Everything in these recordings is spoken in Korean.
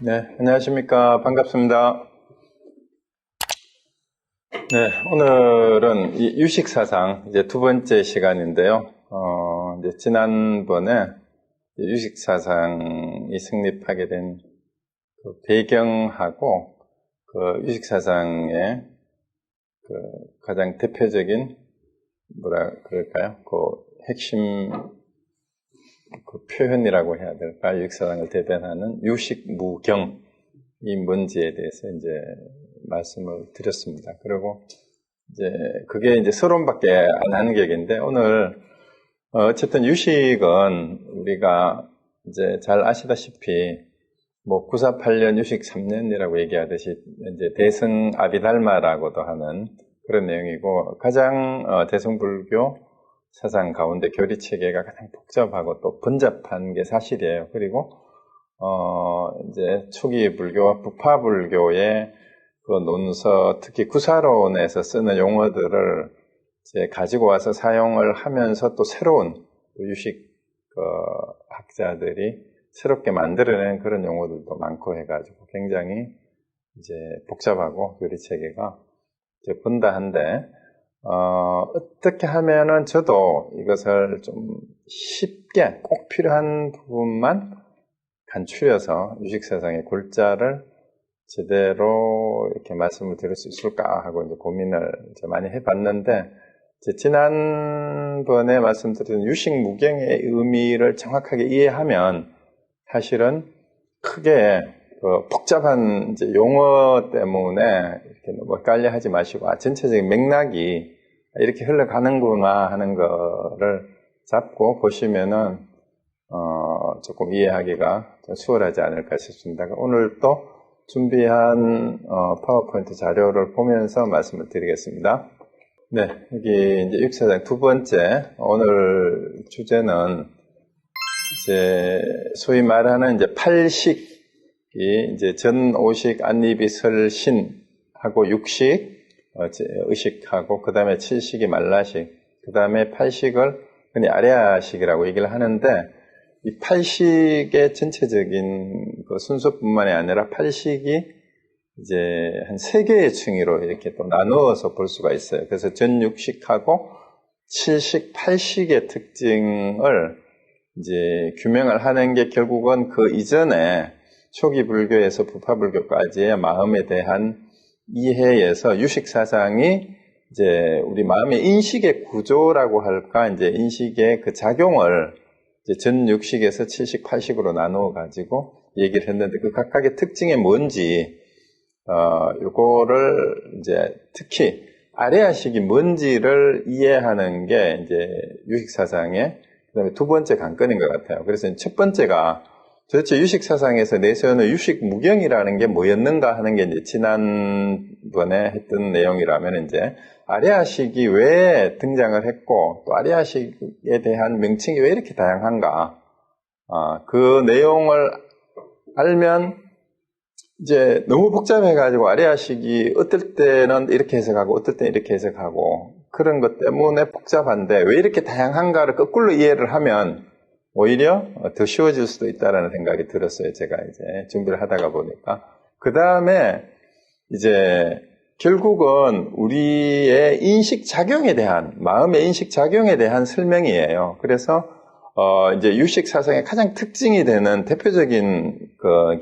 네, 안녕하십니까. 반갑습니다. 네, 오늘은 이 유식사상, 이제 두 번째 시간인데요. 이제 지난번에 유식사상이 성립하게 된 그 배경하고 그 유식사상의 그 가장 대표적인 뭐라 그럴까요? 그 핵심 그 표현이라고 해야 될까? 유식사상을 대변하는 유식무경이 뭔지에 대해서 이제 말씀을 드렸습니다. 그리고 이제 그게 이제 서론밖에 안 하는 격인데 오늘 어쨌든 유식은 우리가 이제 잘 아시다시피 뭐 948년 유식 3년이라고 얘기하듯이 이제 대승 아비달마라고도 하는 그런 내용이고 가장 대승불교 사상 가운데 교리 체계가 가장 복잡하고 또 번잡한 게 사실이에요. 그리고 이제 초기 불교와 부파 불교의 그 논서, 특히 구사론에서 쓰는 용어들을 이제 가지고 와서 사용을 하면서 또 새로운 유식 학자들이 새롭게 만들어낸 그런 용어들도 많고 해가지고 굉장히 이제 복잡하고 교리 체계가 이제 번다한데 어떻게 하면은 저도 이것을 좀 쉽게 꼭 필요한 부분만 간추려서 유식사상의 골자를 제대로 이렇게 말씀을 드릴 수 있을까 하고 이제 고민을 이제 많이 해봤는데, 지난번에 말씀드린 유식무경의 의미를 정확하게 이해하면 사실은 크게 그 복잡한 이제 용어 때문에 이렇게 너무 헷갈려 하지 마시고, 전체적인 맥락이 이렇게 흘러가는구나 하는 거를 잡고 보시면은, 조금 이해하기가 좀 수월하지 않을까 싶습니다. 오늘 또 준비한, 파워포인트 자료를 보면서 말씀을 드리겠습니다. 네, 여기 이제 유식사상 두 번째, 오늘 주제는 이제 소위 말하는 이제 8식이 이제 전오식, 안니비, 설신하고 육식, 의식하고 그 다음에 7식이 말라식, 그 다음에 8식을 흔히 아레아식이라고 얘기를 하는데, 이 8식의 전체적인 그 순서뿐만이 아니라 8식이 이제 한 3개의 층위로 이렇게 또 나누어서 볼 수가 있어요. 그래서 전육식하고 7식, 8식의 특징을 이제 규명을 하는 게 결국은 그 이전에 초기 불교에서 부파 불교까지의 마음에 대한 이해에서 유식 사상이 이제 우리 마음의 인식의 구조라고 할까, 이제 인식의 그 작용을 이제 전 육식에서 7식, 8식으로 나누어 가지고 얘기를 했는데, 그 각각의 특징이 뭔지, 요거를 이제 특히 아레아식이 뭔지를 이해하는 게 이제 유식 사상의 그다음에 두 번째 관건인 것 같아요. 그래서 첫 번째가 도대체 유식 사상에서 내세우는 유식 무경이라는 게 뭐였는가 하는 게 이제 지난번에 했던 내용이라면, 이제 아레아식이 왜 등장을 했고 또 아레아식에 대한 명칭이 왜 이렇게 다양한가, 그 내용을 알면 이제 너무 복잡해가지고 아레아식이 어떨 때는 이렇게 해석하고 어떨 때는 이렇게 해석하고 그런 것 때문에 복잡한데 왜 이렇게 다양한가를 거꾸로 이해를 하면 오히려 더 쉬워질 수도 있다라는 생각이 들었어요. 제가 이제 준비를 하다가 보니까. 그 다음에 이제 결국은 우리의 인식작용에 대한, 마음의 인식작용에 대한 설명이에요. 그래서 이제 유식 사상의 가장 특징이 되는 대표적인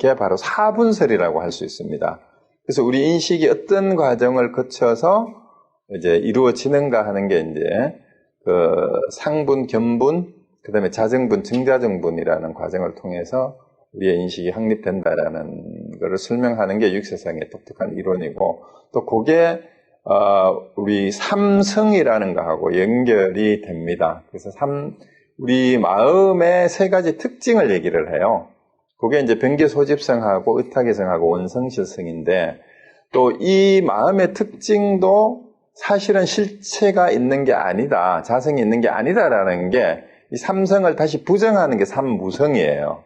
게 바로 사분설이라고 할 수 있습니다. 그래서 우리 인식이 어떤 과정을 거쳐서 이제 이루어지는가 하는 게 이제 그 상분, 견분, 그 다음에 자정분, 증자정분이라는 과정을 통해서 우리의 인식이 확립된다라는 것을 설명하는 게 유식사상의 독특한 이론이고, 또 그게 우리 삼성이라는 거하고 연결이 됩니다. 그래서 우리 마음의 세 가지 특징을 얘기를 해요. 그게 이제 변개소집성하고 의탁개성하고 원성실성인데, 또 이 마음의 특징도 사실은 실체가 있는 게 아니다, 자성이 있는 게 아니다라는 게 이 삼성을 다시 부정하는 게 삼무성이에요.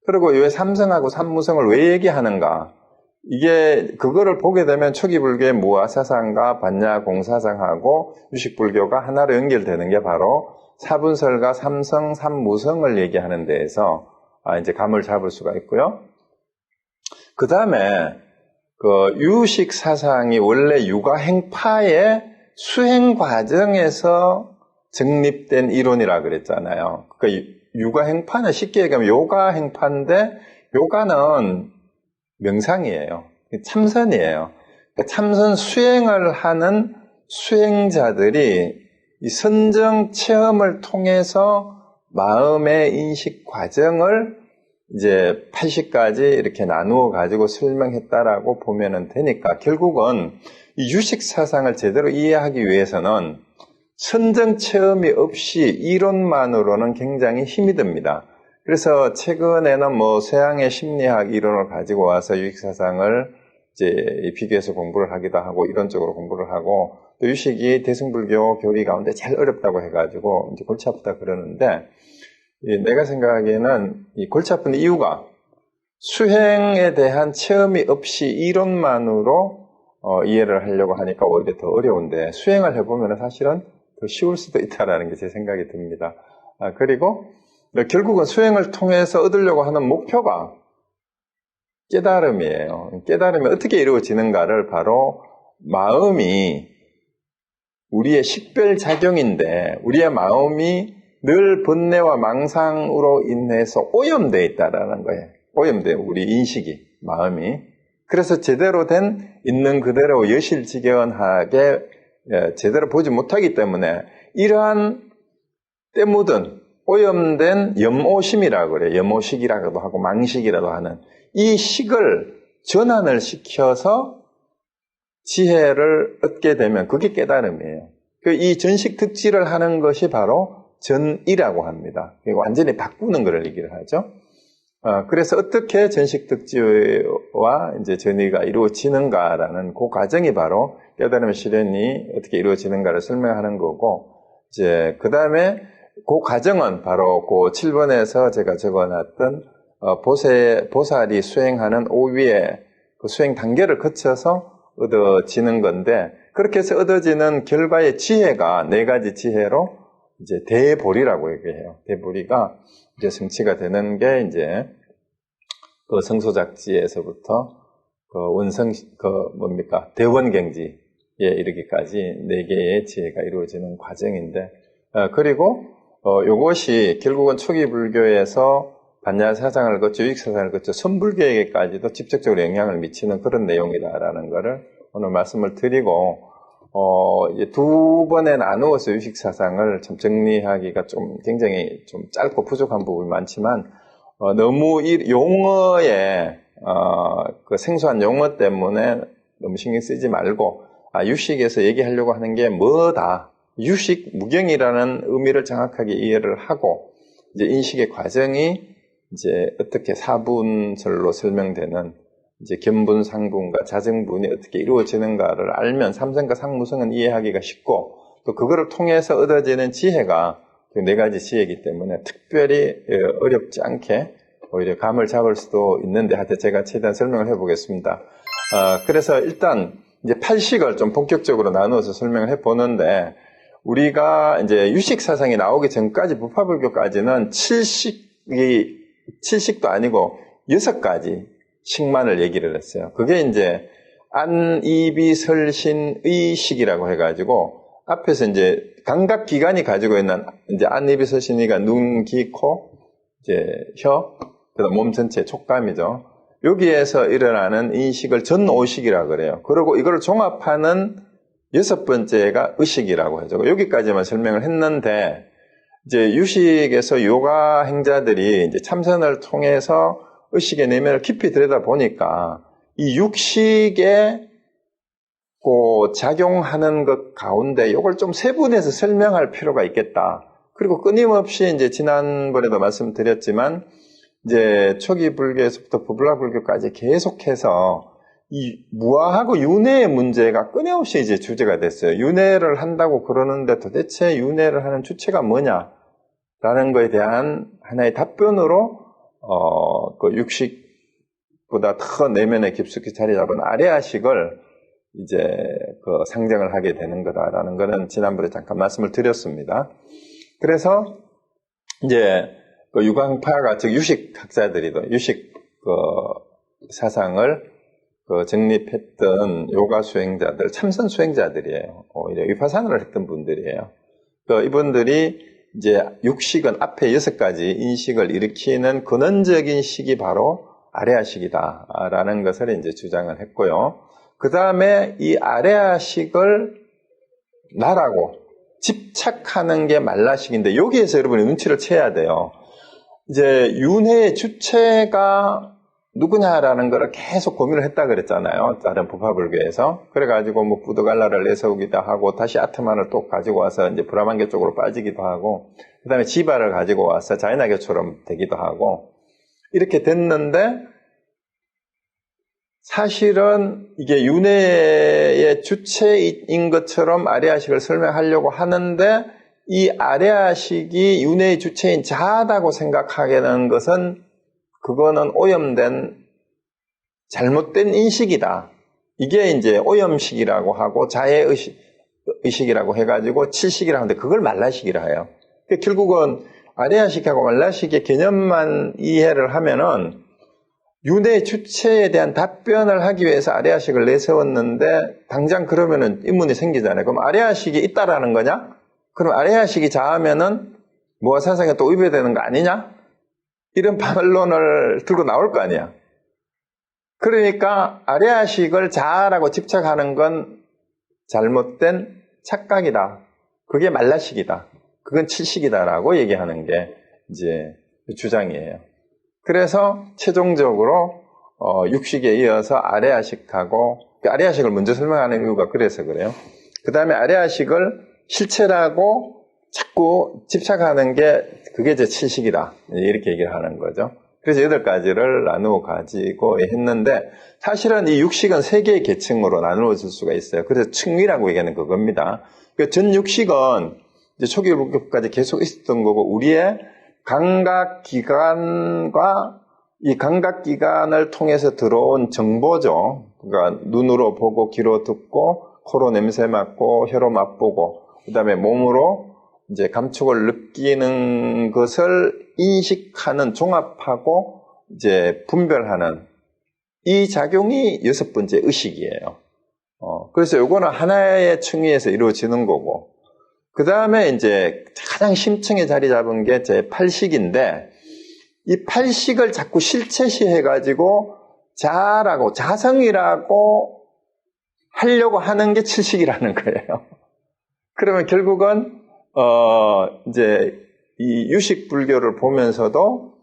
그리고 왜 삼성하고 삼무성을 왜 얘기하는가? 이게 그거를 보게 되면 초기 불교의 무아사상과 반야공사상하고 유식불교가 하나로 연결되는 게 바로 사분설과 삼성, 삼무성을 얘기하는 데에서 이제 감을 잡을 수가 있고요. 그 다음에 그 유식 사상이 원래 육아 행파의 수행 과정에서 정립된 이론이라 그랬잖아요. 그러니까 육아 행파는 쉽게 얘기하면 요가 행파인데 요가는 명상이에요. 참선이에요. 참선 수행을 하는 수행자들이 이 선정 체험을 통해서 마음의 인식 과정을 이제 80가지 이렇게 나누어 가지고 설명했다라고 보면 되니까 결국은 이 유식 사상을 제대로 이해하기 위해서는 선정 체험이 없이 이론만으로는 굉장히 힘이 듭니다. 그래서 최근에는 뭐 서양의 심리학 이론을 가지고 와서 유식 사상을 이제 비교해서 공부를 하기도 하고 이론적으로 공부를 하고 또 유식이 대승불교 교리 가운데 제일 어렵다고 해가지고 이제 골치 아프다 그러는데 내가 생각하기에는 이 골치 아픈 이유가 수행에 대한 체험이 없이 이론만으로 이해를 하려고 하니까 오히려 더 어려운데 수행을 해보면 사실은 더 쉬울 수도 있다라는 게 제 생각이 듭니다. 그리고 결국은 수행을 통해서 얻으려고 하는 목표가 깨달음이에요. 깨달음이 어떻게 이루어지는가를 바로 마음이 우리의 식별작용인데 우리의 마음이 늘 번뇌와 망상으로 인해서 오염되어 있다라는 거예요. 오염돼요. 우리 인식이, 마음이. 그래서 제대로 된 있는 그대로 여실직연하게 제대로 보지 못하기 때문에 이러한 때 묻은 오염된 염오심이라고 그래요. 염오식이라고도 하고 망식이라도 하는 이 식을 전환을 시켜서 지혜를 얻게 되면 그게 깨달음이에요. 이 전식 특지를 하는 것이 바로 전이라고 합니다. 완전히 바꾸는 것을 얘기를 하죠. 그래서 어떻게 전식 특지와 이제 전의가 이루어지는가라는 그 과정이 바로 깨달음의 실현이 어떻게 이루어지는가를 설명하는 거고, 이제 그 다음에 그 과정은 바로 그 7번에서 제가 적어놨던 보살이 수행하는 5위의 그 수행 단계를 거쳐서 얻어지는 건데, 그렇게 해서 얻어지는 결과의 지혜가 4가지 지혜로 이제 대보리라고 얘기해요. 대보리가 이제 성취가 되는 게 이제 그 성소작지에서부터 그 원성 대원경지에 이르기까지 4개의 지혜가 이루어지는 과정인데, 그리고 요것이 결국은 초기 불교에서 반야 사상을 거쳐 유익 사상을 거쳐 선불교에게까지도 직접적으로 영향을 미치는 그런 내용이다라는 것을 오늘 말씀을 드리고, 이제 2번에 나누어서 유식 사상을 좀 정리하기가 좀 굉장히 좀 짧고 부족한 부분이 많지만, 너무 이 용어에, 그 생소한 용어 때문에 너무 신경 쓰지 말고, 유식에서 얘기하려고 하는 게 뭐다. 유식, 무경이라는 의미를 정확하게 이해를 하고, 이제 인식의 과정이 이제 어떻게 사분절로 설명되는 이제 견분, 상분과 자정분이 어떻게 이루어지는가를 알면 삼성과 상무성은 이해하기가 쉽고, 또 그거를 통해서 얻어지는 지혜가 4가지 지혜이기 때문에 특별히 어렵지 않게 오히려 감을 잡을 수도 있는데, 하여튼 제가 최대한 설명을 해보겠습니다. 그래서 일단 이제 8식을 좀 본격적으로 나누어서 설명을 해보는데, 우리가 이제 유식 사상이 나오기 전까지 부파불교까지는 7식도 아니고 6가지 식만을 얘기를 했어요. 그게 이제 안이비설신의식이라고 해가지고, 앞에서 이제 감각기관이 가지고 있는 이제 안이비설신이가 눈, 귀, 코, 이제 혀, 그다음 몸 전체 촉감이죠. 여기에서 일어나는 인식을 전오식이라고 그래요. 그리고 이걸 종합하는 6번째가 의식이라고 하죠. 여기까지만 설명을 했는데, 이제 유식에서 요가 행자들이 이제 참선을 통해서 의식의 내면을 깊이 들여다보니까 이 육식에 작용하는 것 가운데 이걸 좀 세분해서 설명할 필요가 있겠다. 그리고 끊임없이 이제 지난번에도 말씀드렸지만 이제 초기 불교에서부터 부불라 불교까지 계속해서 이 무아하고 윤회의 문제가 끊임없이 이제 주제가 됐어요. 윤회를 한다고 그러는데 도대체 윤회를 하는 주체가 뭐냐라는 거에 대한 하나의 답변으로 그 육식보다 더 내면에 깊숙이 자리 잡은 아레아식을 이제 그 상정을 하게 되는 거다라는 거는 지난번에 잠깐 말씀을 드렸습니다. 그래서 이제 그 유광파가 즉 유식학자들이도 유식 사상을 정립했던 요가 수행자들, 참선 수행자들이에요. 오히려 위파사나를 했던 분들이에요. 이분들이 이제 육식은 앞에 6가지 인식을 일으키는 근원적인 식이 바로 아레아식이다라는 것을 이제 주장을 했고요. 그 다음에 이 아레아식을 나라고 집착하는 게 말라식인데 여기에서 여러분이 눈치를 채야 돼요. 이제 윤회의 주체가 누구냐라는 거를 계속 고민을 했다 그랬잖아요. 다른 부파불교에서. 그래가지고 뭐 부드갈라를 내세우기도 하고 다시 아트만을 또 가지고 와서 이제 브라만교 쪽으로 빠지기도 하고 그 다음에 지바를 가지고 와서 자이나교처럼 되기도 하고 이렇게 됐는데 사실은 이게 윤회의 주체인 것처럼 아레아식을 설명하려고 하는데 이 아레아식이 윤회의 주체인 자아다고 생각하게 되는 것은 그거는 오염된 잘못된 인식이다. 이게 이제 오염식이라고 하고 자해의식이라고 해가지고 칠식이라고 하는데 그걸 말라식이라 해요. 그러니까 결국은 아레아식하고 말라식의 개념만 이해를 하면은 윤회의 주체에 대한 답변을 하기 위해서 아레아식을 내세웠는데 당장 그러면은 의문이 생기잖아요. 그럼 아레아식이 있다라는 거냐? 그럼 아레아식이 자하면은 무아사상에 또 위배되는 거 아니냐? 이런 반론을 들고 나올 거 아니야. 그러니까 아레아식을 자아라고 집착하는 건 잘못된 착각이다. 그게 말라식이다. 그건 칠식이다라고 얘기하는 게 이제 주장이에요. 그래서 최종적으로 육식에 이어서 아레아식하고 아레아식을 먼저 설명하는 이유가 그래서 그래요. 그 다음에 아레아식을 실체라고 자꾸 집착하는 게 그게 이제 칠식이다. 이렇게 얘기를 하는 거죠. 그래서 8가지를 나누어 가지고 했는데 사실은 이 육식은 3개의 계층으로 나누어질 수가 있어요. 그래서 층위라고 얘기하는 그겁니다. 전 육식은 이제 초기 불교까지 계속 있었던 거고 우리의 감각기관과 이 감각기관을 통해서 들어온 정보죠. 그러니까 눈으로 보고 귀로 듣고 코로 냄새 맡고 혀로 맛보고 그 다음에 몸으로 이제 감촉을 느끼는 것을 인식하는, 종합하고 이제 분별하는 이 작용이 6번째 의식이에요. 그래서 요거는 하나의 층위에서 이루어지는 거고, 그 다음에 이제 가장 심층에 자리 잡은 게 제 8식인데, 이 8식을 자꾸 실체시해가지고 자라고, 자성이라고 하려고 하는 게 7식이라는 거예요. 그러면 결국은 이제 이 유식 불교를 보면서도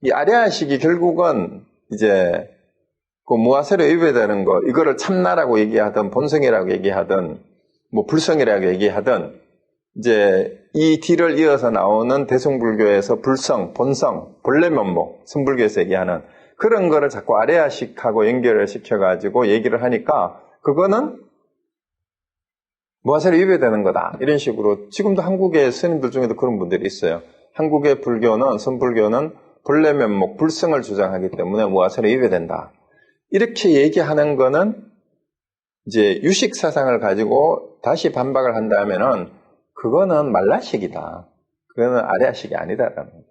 이 아레아식이 결국은 이제 그 무아설에 위배되는 거, 이거를 참나라고 얘기하든 본성이라고 얘기하든 뭐 불성이라고 얘기하든 이제 이 뒤를 이어서 나오는 대승불교에서 불성, 본성, 본래 면목, 선불교에서 얘기하는 그런 거를 자꾸 아레아식하고 연결을 시켜가지고 얘기를 하니까 그거는 무아설에 위배되는 거다. 이런 식으로 지금도 한국의 스님들 중에도 그런 분들이 있어요. 한국의 불교는, 선불교는 본래 면목, 불성을 주장하기 때문에 무아설에 위배된다. 이렇게 얘기하는 거는 이제 유식 사상을 가지고 다시 반박을 한다면은 그거는 말라식이다. 그거는 아레아식이 아니다라는 거죠.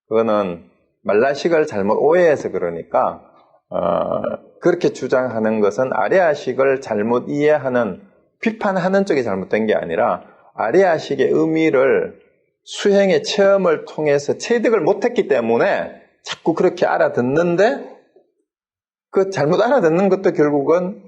그거는 말라식을 잘못 오해해서 그러니까 그렇게 주장하는 것은 아레아식을 잘못 이해하는, 비판하는 쪽이 잘못된 게 아니라 아레아식의 의미를 수행의 체험을 통해서 체득을 못했기 때문에 자꾸 그렇게 알아듣는데, 그 잘못 알아듣는 것도 결국은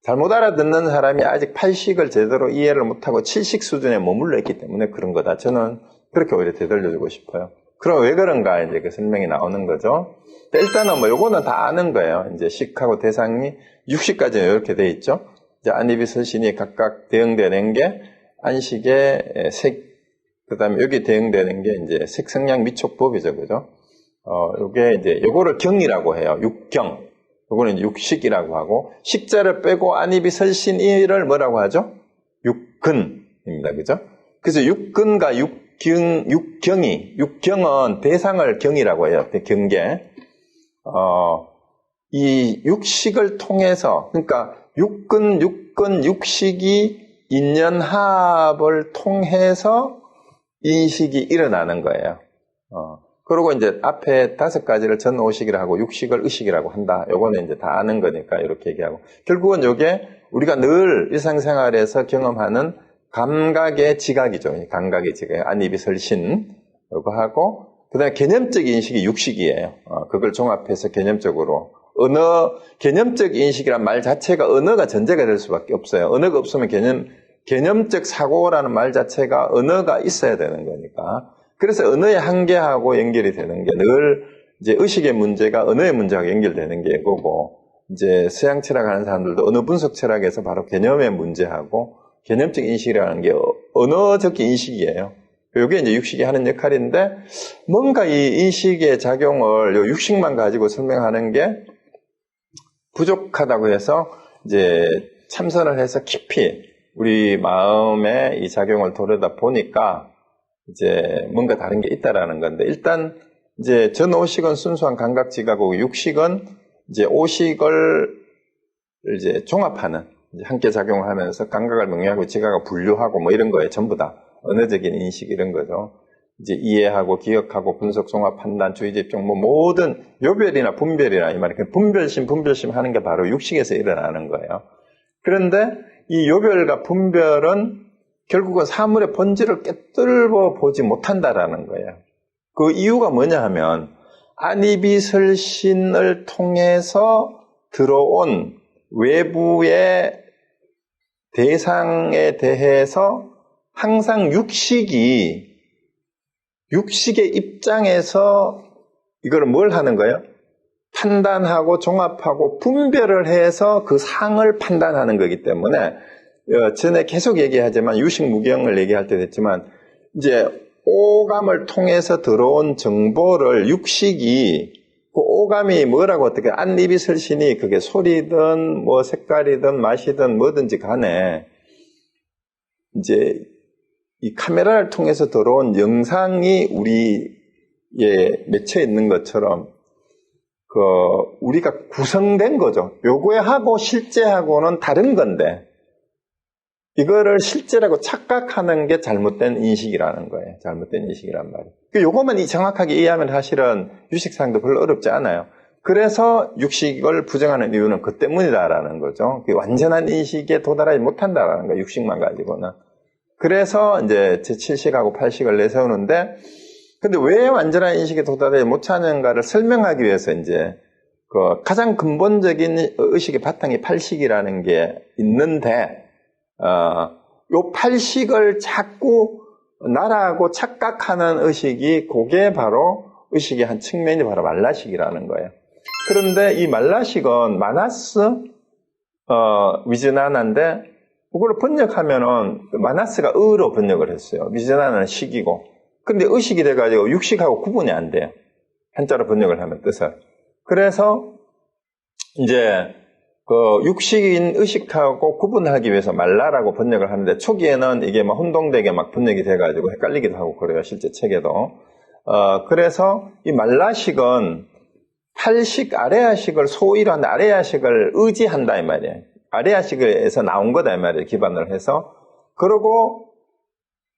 잘못 알아듣는 사람이 아직 8식을 제대로 이해를 못하고 7식 수준에 머물러 있기 때문에 그런 거다. 저는 그렇게 오히려 되돌려주고 싶어요. 그럼 왜 그런가 이제 그 설명이 나오는 거죠. 일단은 뭐 요거는 다 아는 거예요. 이제 식하고 대상이 60까지는 이렇게 돼 있죠. 이제 안입이 서신이 각각 대응되는 게 안식의 색, 그 다음에 여기 대응되는 게 이제 색성량 미촉법이죠. 그죠? 요게 이제 요거를 경이라고 해요. 육경. 요거는 육식이라고 하고, 식자를 빼고 안입이 설신이를 뭐라고 하죠? 육근입니다. 그죠? 그래서 육근과 육경은 대상을 경이라고 해요. 경계. 이 육식을 통해서, 그러니까 육근, 육식이 인연합을 통해서 인식이 일어나는 거예요. 그리고 이제 앞에 5가지를 전오식이라고 육식을 의식이라고 한다. 요거는 이제 다 아는 거니까 이렇게 얘기하고. 결국은 요게 우리가 늘 일상생활에서 경험하는 감각의 지각이죠. 감각의 지각. 안입이 설신. 요거 하고, 그 다음에 개념적 인식이 육식이에요. 그걸 종합해서 개념적으로. 개념적 인식이란 말 자체가 언어가 전제가 될 수밖에 없어요. 언어가 없으면 개념적 사고라는 말 자체가 언어가 있어야 되는 거니까. 그래서 언어의 한계하고 연결이 되는 게 늘 이제 의식의 문제가 언어의 문제하고 연결되는 게 이거고, 이제 서양 철학하는 사람들도 언어 분석 철학에서 바로 개념의 문제하고 개념적 인식이라는 게 언어적 인식이에요. 이게 이제 육식이 하는 역할인데, 뭔가 이 인식의 작용을 요 육식만 가지고 설명하는 게 부족하다고 해서 이제 참선을 해서 깊이 우리 마음의 이 작용을 돌아다 보니까 이제 뭔가 다른 게 있다라는 건데, 일단 이제 전오식은 순수한 감각 지각이고 육식은 이제 오식을 이제 종합하는, 이제 함께 작용을 하면서 감각을 명료하고 지각을 분류하고 뭐 이런 거에 전부 다 언어적인 인식 이런 거죠. 이제 이해하고 기억하고 분석, 종합, 판단, 주의, 집중 뭐 모든 요별이나 분별이나 이 말이 분별심 하는 게 바로 육식에서 일어나는 거예요. 그런데 이 요별과 분별은 결국은 사물의 본질을 깨뚫어 보지 못한다라는 거예요. 그 이유가 뭐냐 하면 안입이 설신을 통해서 들어온 외부의 대상에 대해서 항상 육식의 입장에서 이걸 뭘 하는 거예요? 판단하고 종합하고 분별을 해서 그 상을 판단하는 거기 때문에 전에 계속 얘기하지만 유식무경을 얘기할 때도 했지만 이제 오감을 통해서 들어온 정보를 육식이 그 오감이 뭐라고 어떻게 안입이 설신이 그게 소리든 뭐 색깔이든 맛이든 뭐든지 간에 이제 이 카메라를 통해서 들어온 영상이 우리에 맺혀 있는 것처럼 우리가 구성된 거죠. 요거하고 실제하고는 다른 건데 이거를 실제라고 착각하는 게 잘못된 인식이라는 거예요. 잘못된 인식이란 말이에요. 요거만 정확하게 이해하면 사실은 유식상도 별로 어렵지 않아요. 그래서 육식을 부정하는 이유는 그 때문이다라는 거죠. 완전한 인식에 도달하지 못한다라는 거예요. 육식만 가지고는. 그래서 이제 제7식하고 8식을 내세우는데, 근데 왜 완전한 인식에 도달하지 못하는가를 설명하기 위해서 이제 가장 근본적인 의식의 바탕이 8식이라는 게 있는데, 요 8식을 자꾸 나라하고 착각하는 의식이, 그게 바로 의식의 한 측면이 바로 말라식이라는 거예요. 그런데 이 말라식은 마나스, 위즈나나인데, 그걸 번역하면은, 마나스가 의로 번역을 했어요. 위즈나나는 식이고. 근데 의식이 돼가지고 육식하고 구분이 안 돼요. 한자로 번역을 하면 뜻을. 그래서, 이제, 육식인 의식하고 구분하기 위해서 말라라고 번역을 하는데, 초기에는 이게 막 혼동되게 막 번역이 돼가지고 헷갈리기도 하고 그래요. 실제 책에도. 그래서 이 말라식은 팔식, 아레아식을 소위로 한다. 아레아식을 의지한다 이 말이에요. 아레아식에서 나온 거다 이 말이에요. 기반을 해서.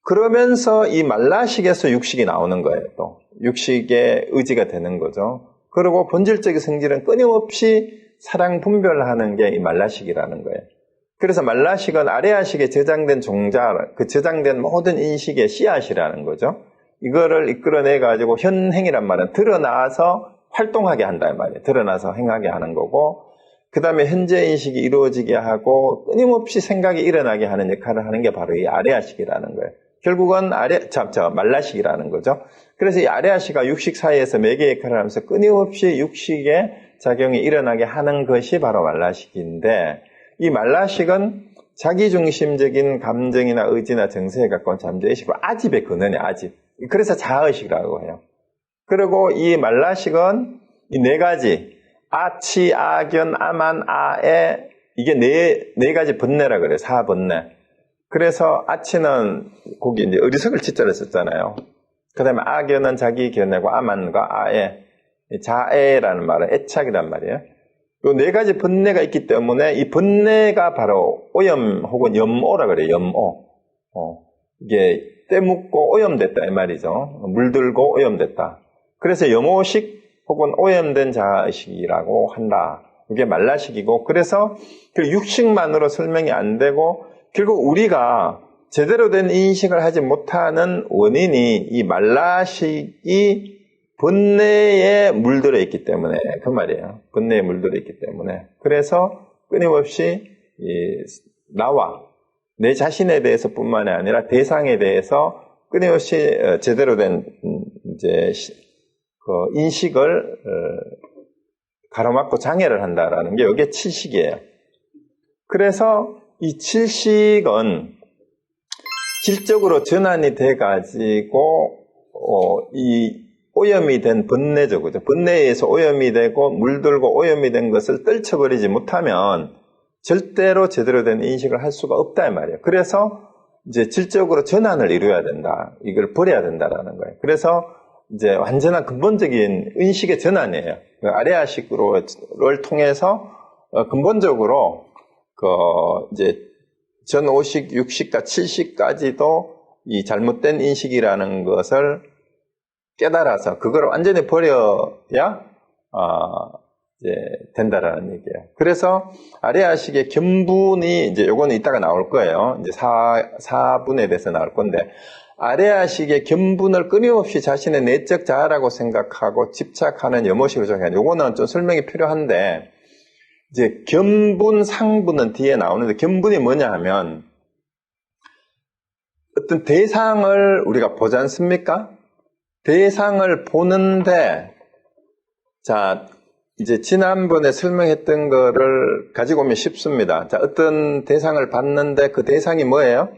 그러면서 이 말라식에서 육식이 나오는 거예요. 또 육식의 의지가 되는 거죠. 그리고 본질적인 성질은 끊임없이 사랑 분별하는 게 이 말라식이라는 거예요. 그래서 말라식은 아레아식에 저장된 그 저장된 모든 인식의 씨앗이라는 거죠. 이거를 이끌어내가지고 현행이란 말은 드러나서 활동하게 한다 이 말이에요. 드러나서 행하게 하는 거고, 그 다음에 현재 인식이 이루어지게 하고 끊임없이 생각이 일어나게 하는 역할을 하는 게 바로 이 아레아식이라는 거예요. 결국은 말라식이라는 거죠. 그래서 이 아레아식과 육식 사이에서 매개 역할을 하면서 끊임없이 육식의 작용이 일어나게 하는 것이 바로 말라식인데, 이 말라식은 자기중심적인 감정이나 의지나 정서에 가까운 잠재의식으로 아집의 근원이 아집. 그래서 자아의식이라고 해요. 그리고 이 말라식은 이 4가지, 아치, 아견, 아만, 아에, 이게 네 가지 번뇌라 그래요. 4번뇌. 그래서 아치는 거기 이제 어리석을 치자를 썼잖아요. 그 다음에 아견은 자기 견해고, 아만과 아에, 자애라는 말은 애착이란 말이에요. 요 4가지 번뇌가 있기 때문에 이 번뇌가 바로 오염 혹은 염오라 그래요. 염오. 이게 때묻고 오염됐다 이 말이죠. 물들고 오염됐다. 그래서 염오식 혹은 오염된 자아의식이라고 한다. 이게 말라식이고, 그래서 그 육식만으로 설명이 안 되고, 결국 우리가 제대로 된 인식을 하지 못하는 원인이 이 말라식이 번뇌에 물들어 있기 때문에, 그 말이에요. 번뇌에 물들어 있기 때문에. 그래서 끊임없이 나와, 내 자신에 대해서 뿐만이 아니라 대상에 대해서 끊임없이 제대로 된 이제 그 인식을 가로막고 장애를 한다라는 게 이게 칠식이에요. 그래서 이 칠식은 질적으로 전환이 돼가지고 이 오염이 된 번뇌죠, 그죠? 번뇌에 의해서 오염이 되고 물들고 오염이 된 것을 떨쳐버리지 못하면 절대로 제대로 된 인식을 할 수가 없다 이 말이에요. 그래서 이제 질적으로 전환을 이루어야 된다. 이걸 버려야 된다라는 거예요. 그래서 이제 완전한 근본적인 인식의 전환이에요. 아레아식을 통해서 근본적으로 이제 전5식, 6식과 7식까지도 이 잘못된 인식이라는 것을 깨달아서 그걸 완전히 버려야 이제 된다라는 얘기예요. 그래서 아레아식의 견분이 이제 요거는 이따가 나올 거예요. 이제 4분에 대해서 나올 건데, 아레아식의 견분을 끊임없이 자신의 내적 자아라고 생각하고 집착하는 염오식을 정해요. 요거는 좀 설명이 필요한데, 이제 견분, 상분은 뒤에 나오는데, 견분이 뭐냐 하면 어떤 대상을 우리가 보지 않습니까? 대상을 보는데, 자, 이제 지난번에 설명했던 거를 가지고 오면 쉽습니다. 자, 어떤 대상을 봤는데 그 대상이 뭐예요?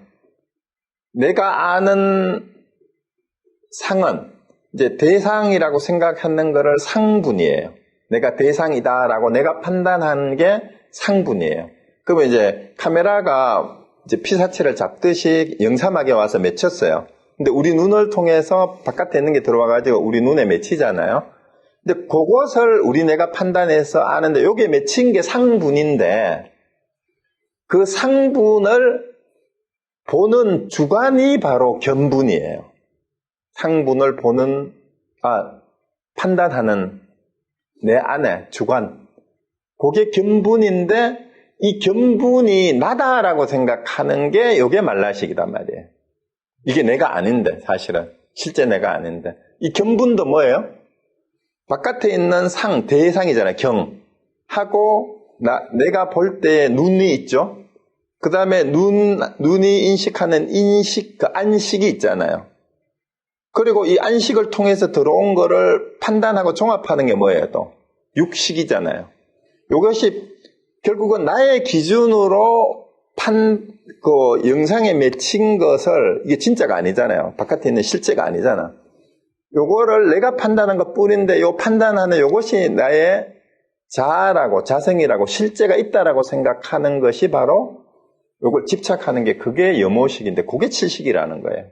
내가 아는 상은 이제 대상이라고 생각하는 거를 상분이에요. 내가 대상이다라고 내가 판단하는 게 상분이에요. 그러면 이제 카메라가 이제 피사체를 잡듯이 영사막에 와서 맺혔어요. 근데 우리 눈을 통해서 바깥에 있는 게 들어와가지고 우리 눈에 맺히잖아요. 근데 그것을 내가 판단해서 아는데 요게 맺힌 게 상분인데 그 상분을 보는 주관이 바로 견분이에요. 상분을 보는, 판단하는 내 안에 주관. 그게 견분인데 이 견분이 나다라고 생각하는 게 요게 말라식이단 말이에요. 이게 내가 아닌데 사실은. 실제 내가 아닌데. 이 견분도 뭐예요? 바깥에 있는 대상이잖아요. 하고 내가 볼 때의 눈이 있죠. 그 다음에 눈이 인식하는 인식, 그 안식이 있잖아요. 그리고 이 안식을 통해서 들어온 거를 판단하고 종합하는 게 뭐예요, 또? 육식이잖아요. 이것이 결국은 나의 기준으로 영상에 맺힌 것을, 이게 진짜가 아니잖아요. 바깥에 있는 실제가 아니잖아. 요거를 내가 판단한 것 뿐인데, 요 판단하는 요것이 나의 자아라고, 자성이라고, 실제가 있다라고 생각하는 것이 바로 요걸 집착하는 게 그게 염오식인데, 그게 칠식이라는 거예요.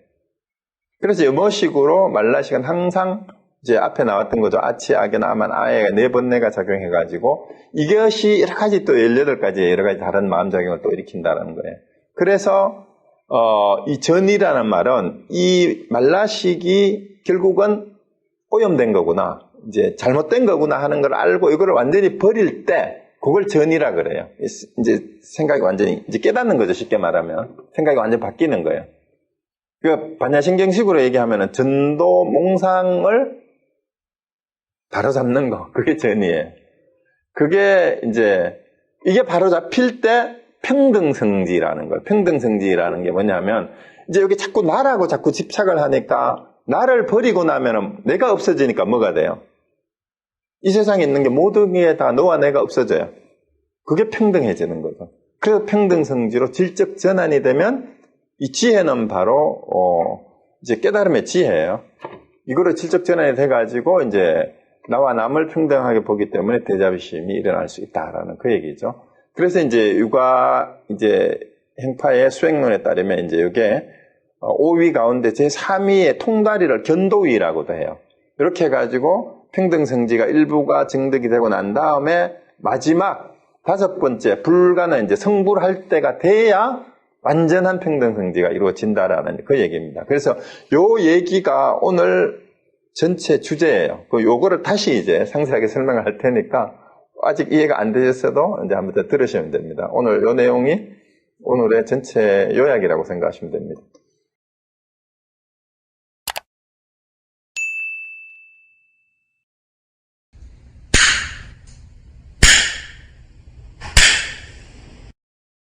그래서 염오식으로 말라식은 항상 이제 앞에 나왔던 거죠. 아치, 악연, 아만, 아에가 네 번뇌가 작용해가지고, 이것이 여러 가지 또 18가지 여러 가지 다른 마음작용을 또 일으킨다는 거예요. 그래서, 이 전이라는 말은 이 말라식이 결국은 오염된 거구나, 이제 잘못된 거구나 하는 걸 알고 이거를 완전히 버릴 때 그걸 전이라 그래요. 이제 생각이 완전히 이제 깨닫는 거죠. 쉽게 말하면 생각이 완전히 바뀌는 거예요. 그 반야신경식으로 얘기하면은 전도 몽상을 바로잡는 거, 그게 전이에요. 그게 이제 이게 바로잡힐 때 평등성지라는 거예요. 평등성지라는 게 뭐냐면 이제 여기 자꾸 나라고 자꾸 집착을 하니까 나를 버리고 나면은 내가 없어지니까 뭐가 돼요? 이 세상에 있는 게 모든 게 다 너와 내가 없어져요. 그게 평등해지는 거죠. 그래서 평등성지로 질적 전환이 되면 이 지혜는 바로 이제 깨달음의 지혜예요. 이거를 질적 전환이 돼가지고 이제 나와 남을 평등하게 보기 때문에 대자비심이 일어날 수 있다라는 그 얘기죠. 그래서 이제 유가 이제 행파의 수행론에 따르면 이제 이게 5위 가운데 제3위의 통다리를 견도위라고도 해요. 이렇게 해가지고 평등성지가 일부가 증득이 되고 난 다음에 마지막 5번째 불가는 이제 성불할 때가 돼야 완전한 평등성지가 이루어진다라는 그 얘기입니다. 그래서 요 얘기가 오늘 전체 주제예요. 요거를 다시 이제 상세하게 설명을 할 테니까 아직 이해가 안 되셨어도 이제 한번 더 들으시면 됩니다. 오늘 요 내용이 오늘의 전체 요약이라고 생각하시면 됩니다.